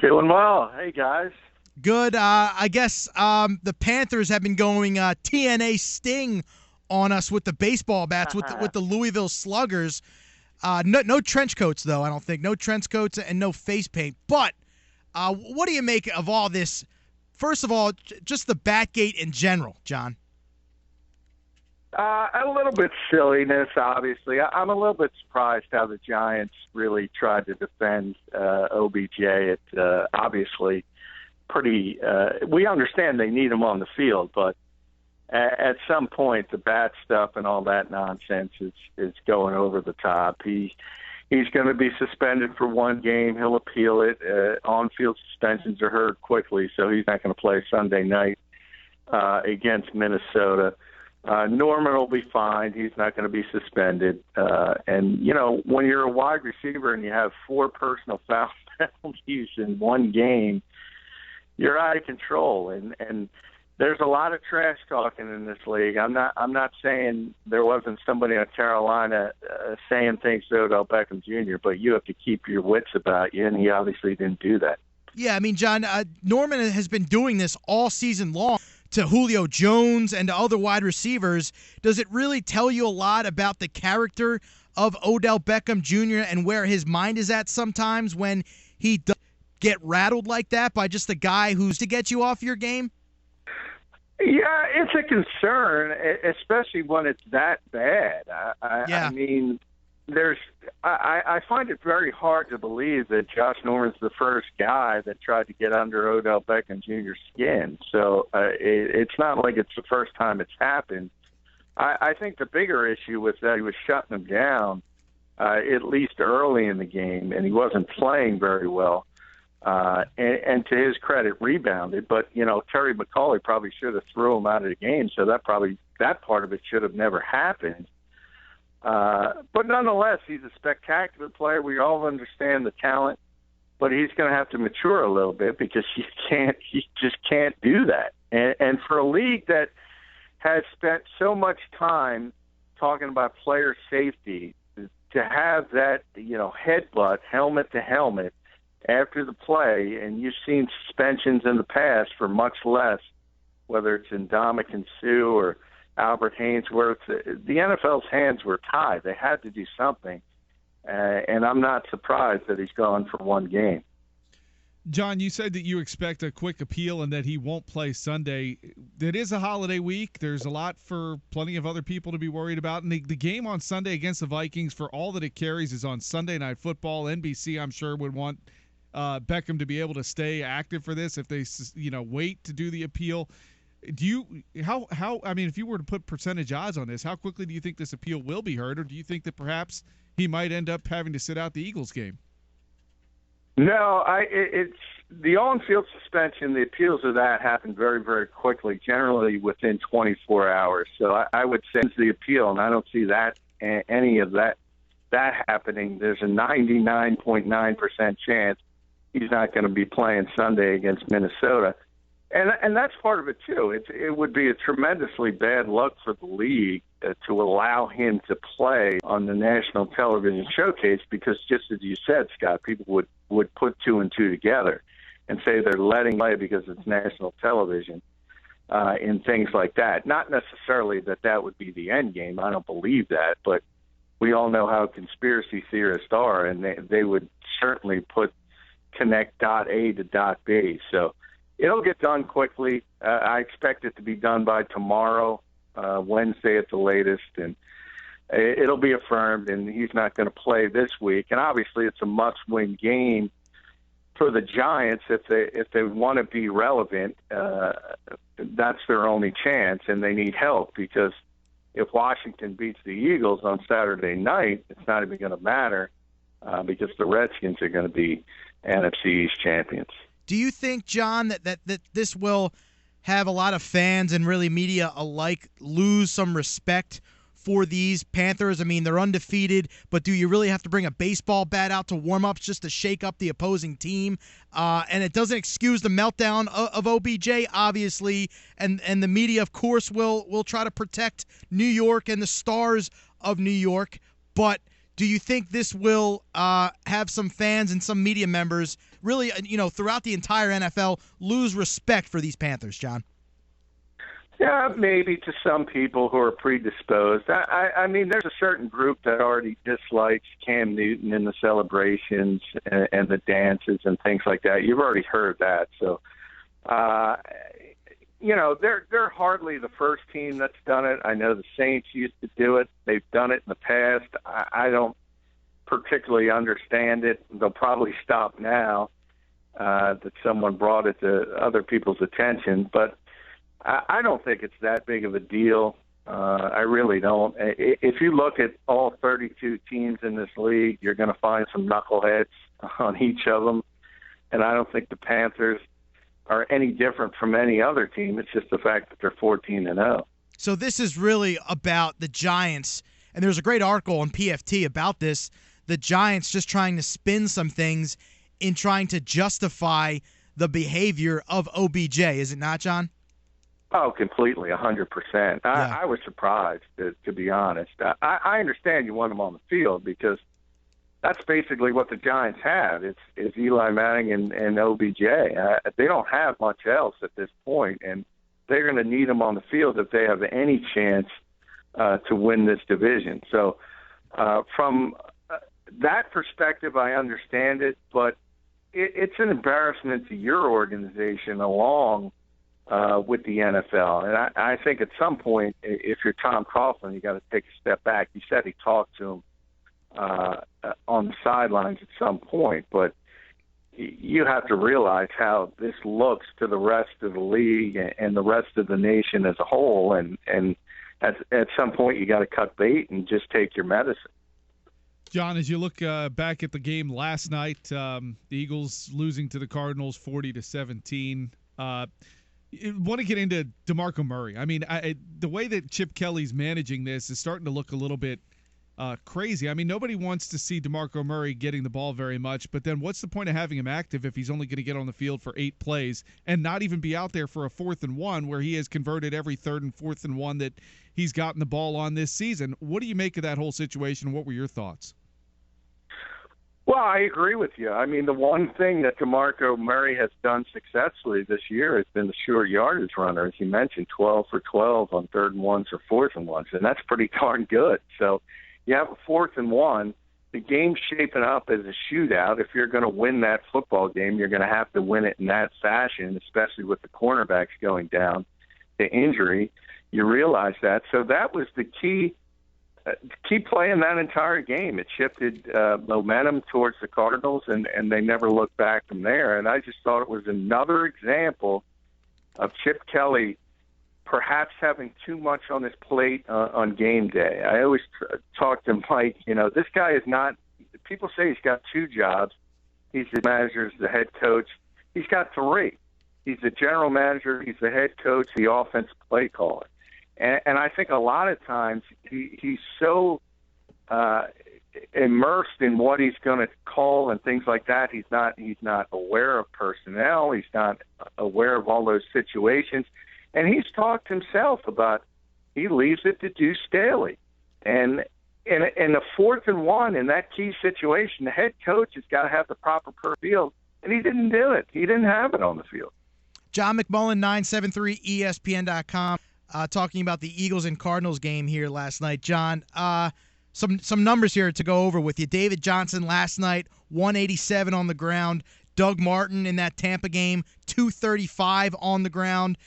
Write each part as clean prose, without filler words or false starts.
Doing well. Hey, guys. Good. I guess the Panthers have been going TNA Sting on us with the baseball bats, with the Louisville Sluggers. No trench coats, though, I don't think. No trench coats and no face paint. But what do you make of all this? First of all, just the Batgate in general, John. A little bit silliness, obviously. I'm a little bit surprised how the Giants really tried to defend OBJ. It's obviously pretty we understand they need him on the field, but at some point the bat stuff and all that nonsense is going over the top. He's going to be suspended for one game. He'll appeal it. On-field suspensions are heard quickly, so he's not going to play Sunday night against Minnesota. Norman will be fine. He's not going to be suspended. And, you know, when you're a wide receiver and you have 4 personal foul penalties in one game, you're out of control. And there's a lot of trash talking in this league. I'm not saying there wasn't somebody in Carolina saying things to Odell Beckham Jr., but you have to keep your wits about you, and he obviously didn't do that. Yeah, I mean, John, Norman has been doing this all season long to Julio Jones and to other wide receivers. Does it really tell you a lot about the character of Odell Beckham Jr. and where his mind is at sometimes when he does get rattled like that by just a guy who's to get you off your game? Yeah, it's a concern, especially when it's that bad. I mean, I find it very hard to believe that Josh Norman's the first guy that tried to get under Odell Beckham Jr.'s skin. So it's not like it's the first time it's happened. I think the bigger issue was that he was shutting him down, at least early in the game, and he wasn't playing very well. And to his credit, rebounded. But, you know, Terry McAulay probably should have threw him out of the game, so that part of it should have never happened. But nonetheless, he's a spectacular player. We all understand the talent, but he's going to have to mature a little bit because he just can't do that. And for a league that has spent so much time talking about player safety, to have that, you know, headbutt, helmet to helmet after the play, and you've seen suspensions in the past for much less, whether it's Ndamukong Suh or Albert Haynesworth, the NFL's hands were tied. They had to do something, and I'm not surprised that he's gone for one game. John, you said that you expect a quick appeal and that he won't play Sunday. It is a holiday week. There's a lot for plenty of other people to be worried about. And the game on Sunday against the Vikings, for all that it carries, is on Sunday Night Football. NBC, I'm sure, would want Beckham to be able to stay active for this if they, wait to do the appeal. I mean, if you were to put percentage odds on this, how quickly do you think this appeal will be heard, or do you think that perhaps he might end up having to sit out the Eagles game? No, it's the on-field suspension. The appeals of that happen very, very quickly, generally within 24 hours. So I would say it's the appeal, and I don't see that any of that happening. There's a 99.9% chance he's not going to be playing Sunday against Minnesota. And that's part of it, too. It would be a tremendously bad luck for the league to allow him to play on the national television showcase because, just as you said, Scott, people would put 2 and 2 together and say they're letting play because it's national television and things like that. Not necessarily that would be the end game. I don't believe that. But we all know how conspiracy theorists are, and they would certainly connect dot A to dot B. So it'll get done quickly. I expect it to be done by tomorrow, Wednesday at the latest, and it'll be affirmed, and he's not going to play this week. And obviously it's a must-win game for the Giants if they want to be relevant. That's their only chance, and they need help because if Washington beats the Eagles on Saturday night, it's not even going to matter because the Redskins are going to be NFC East champions. Do you think, John, that this will have a lot of fans and really media alike lose some respect for these Panthers? I mean, they're undefeated, but do you really have to bring a baseball bat out to warm-ups just to shake up the opposing team? And it doesn't excuse the meltdown of OBJ, obviously, and the media, of course, will try to protect New York and the stars of New York. But do you think this will have some fans and some media members really, throughout the entire NFL, lose respect for these Panthers, John? Yeah, maybe to some people who are predisposed. I mean, there's a certain group that already dislikes Cam Newton and the celebrations and the dances and things like that. You've already heard that. So, they're hardly the first team that's done it. I know the Saints used to do it. They've done it in the past. I don't particularly understand it. They'll probably stop now that someone brought it to other people's attention. But I don't think it's that big of a deal. I really don't. If you look at all 32 teams in this league, you're going to find some knuckleheads on each of them. And I don't think the Panthers are any different from any other team. It's just the fact that they're 14-0. So this is really about the Giants. And there's a great article on PFT about this. The Giants just trying to spin some things in trying to justify the behavior of OBJ. Is it not, John? Oh, completely, 100%. I was surprised, to be honest. I understand you want him on the field because that's basically what the Giants have. It's Eli Manning and OBJ. They don't have much else at this point, and they're going to need him on the field if they have any chance to win this division. So from that perspective, I understand it, but it's an embarrassment to your organization along with the NFL. And I think at some point, if you're Tom Coughlin, you got to take a step back. You said he talked to him on the sidelines at some point, but you have to realize how this looks to the rest of the league and the rest of the nation as a whole. And at some point, you got to cut bait and just take your medicine. John, as you look back at the game last night, the Eagles losing to the Cardinals 40-17. I want to get into DeMarco Murray. I mean, the way that Chip Kelly's managing this is starting to look a little bit crazy. I mean, nobody wants to see DeMarco Murray getting the ball very much, but then what's the point of having him active if he's only going to get on the field for 8 plays and not even be out there for a 4th and 1 where he has converted every 3rd and 4th and 1 that he's gotten the ball on this season? What do you make of that whole situation? What were your thoughts? Well, I agree with you. I mean, the one thing that DeMarco Murray has done successfully this year has been the short yardage runner, as you mentioned, 12 for 12 on 3rd and 1s or 4th and 1s, and that's pretty darn good. So you have a 4th and 1. The game's shaping up as a shootout. If you're going to win that football game, you're going to have to win it in that fashion, especially with the cornerbacks going down to injury. You realize that. So that was the key. Keep playing that entire game. It shifted momentum towards the Cardinals, and they never looked back from there. And I just thought it was another example of Chip Kelly perhaps having too much on his plate on game day. I always talk to Mike, this guy is not – people say he's got 2 jobs. He's the manager, he's the head coach. He's got 3. He's the general manager, he's the head coach, the offensive play caller. And I think a lot of times he's so immersed in what he's going to call and things like that. He's not aware of personnel. He's not aware of all those situations. And he's talked himself about he leaves it to Deuce Staley. And in the 4th and 1 in that key situation, the head coach has got to have the proper field, and he didn't do it. He didn't have it on the field. John McMullen, 973ESPN.com. Talking about the Eagles and Cardinals game here last night. John, some numbers here to go over with you. David Johnson last night, 187 on the ground. Doug Martin in that Tampa game, 235 on the ground.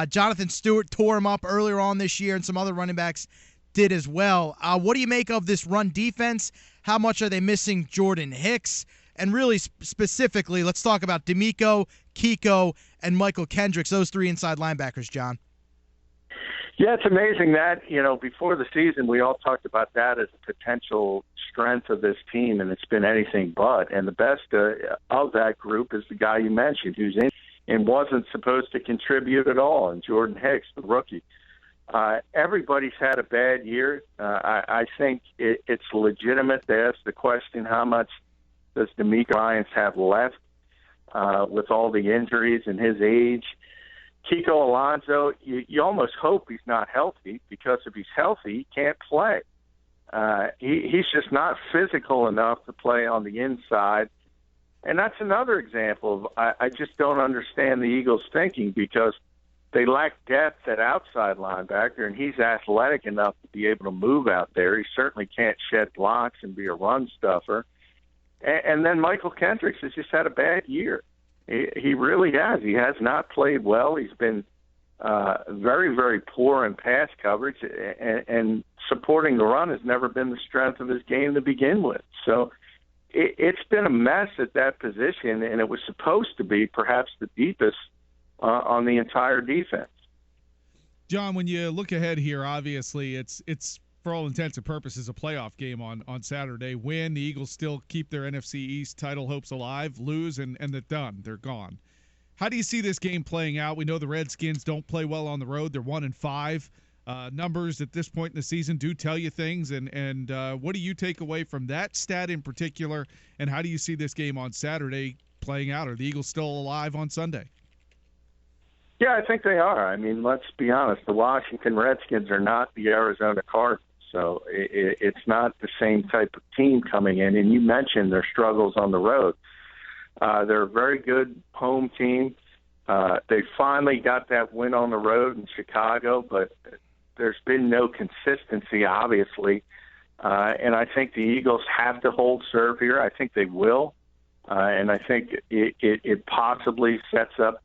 Jonathan Stewart tore him up earlier on this year, and some other running backs did as well. What do you make of this run defense? How much are they missing Jordan Hicks? And really specifically, let's talk about DeMeco, Kiko, and Michael Kendricks, those 3 inside linebackers, John. Yeah, it's amazing that, before the season, we all talked about that as a potential strength of this team, and it's been anything but. And the best of that group is the guy you mentioned, who's in and wasn't supposed to contribute at all, and Jordan Hicks, the rookie. Everybody's had a bad year. I think it's legitimate to ask the question, how much does DeMeco Ryans have left with all the injuries and his age? Kiko Alonso, you almost hope he's not healthy, because if he's healthy, he can't play. He's just not physical enough to play on the inside And that's another example of I just don't understand the Eagles' thinking, because they lack depth at outside linebacker, and he's athletic enough to be able to move out there. He certainly can't shed blocks and be a run stuffer. And then Michael Kendricks has just had a bad year. He really has. He has not played well. He's been very, very poor in pass coverage, and supporting the run has never been the strength of his game to begin with. So it's been a mess at that position, and it was supposed to be perhaps the deepest on the entire defense. John, when you look ahead here, obviously it's for all intents and purposes a playoff game on Saturday. Win, the Eagles still keep their NFC East title hopes alive. Lose, and they're done. They're gone. How do you see this game playing out? We know the Redskins don't play well on the road. They're 1-5. Numbers at this point in the season do tell you things, and what do you take away from that stat in particular, and how do you see this game on Saturday playing out? Are the Eagles still alive on Sunday? Yeah, I think they are. I mean, let's be honest. The Washington Redskins are not the Arizona Cardinals, so it's not the same type of team coming in. And you mentioned their struggles on the road. They're a very good home team. They finally got that win on the road in Chicago, but there's been no consistency, obviously. And I think the Eagles have to hold serve here. I think they will. And I think it possibly sets up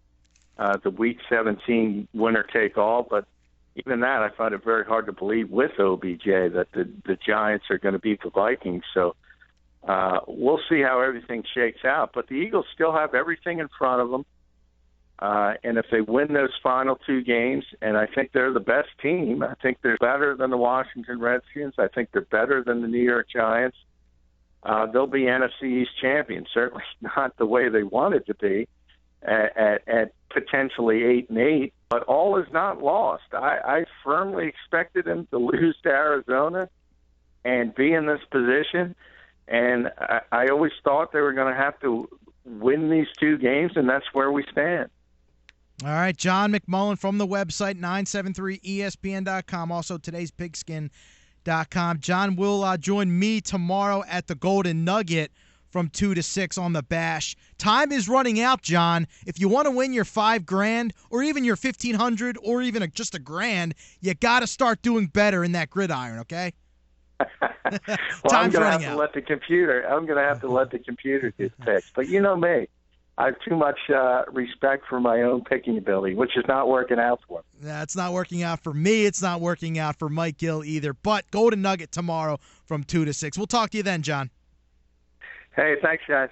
the Week 17 winner-take-all. But even that, I find it very hard to believe with OBJ that the Giants are going to beat the Vikings. So we'll see how everything shakes out. But the Eagles still have everything in front of them. And if they win those final two games, and I think they're the best team, I think they're better than the Washington Redskins. I think they're better than the New York Giants. They'll be NFC East champions. Certainly not the way they wanted to be at potentially 8-8, but all is not lost. I firmly expected them to lose to Arizona and be in this position. And I always thought they were going to have to win these two games, and that's where we stand. All right, John McMullen from the website, 973ESPN.com, also today's pigskin.com. John will join me tomorrow at the Golden Nugget from 2 to 6 on the Bash. Time is running out, John. If you want to win your $5,000 or even your $1,500 or even just $1,000, you got to start doing better in that gridiron, okay? Well, Time's I'm running going out. to have to let the computer get picks. But you know me. I have too much respect for my own picking ability, which is not working out for me. Yeah, it's not working out for me. It's not working out for Mike Gill either. But Golden Nugget tomorrow from 2 to 6. We'll talk to you then, John. Hey, thanks, guys.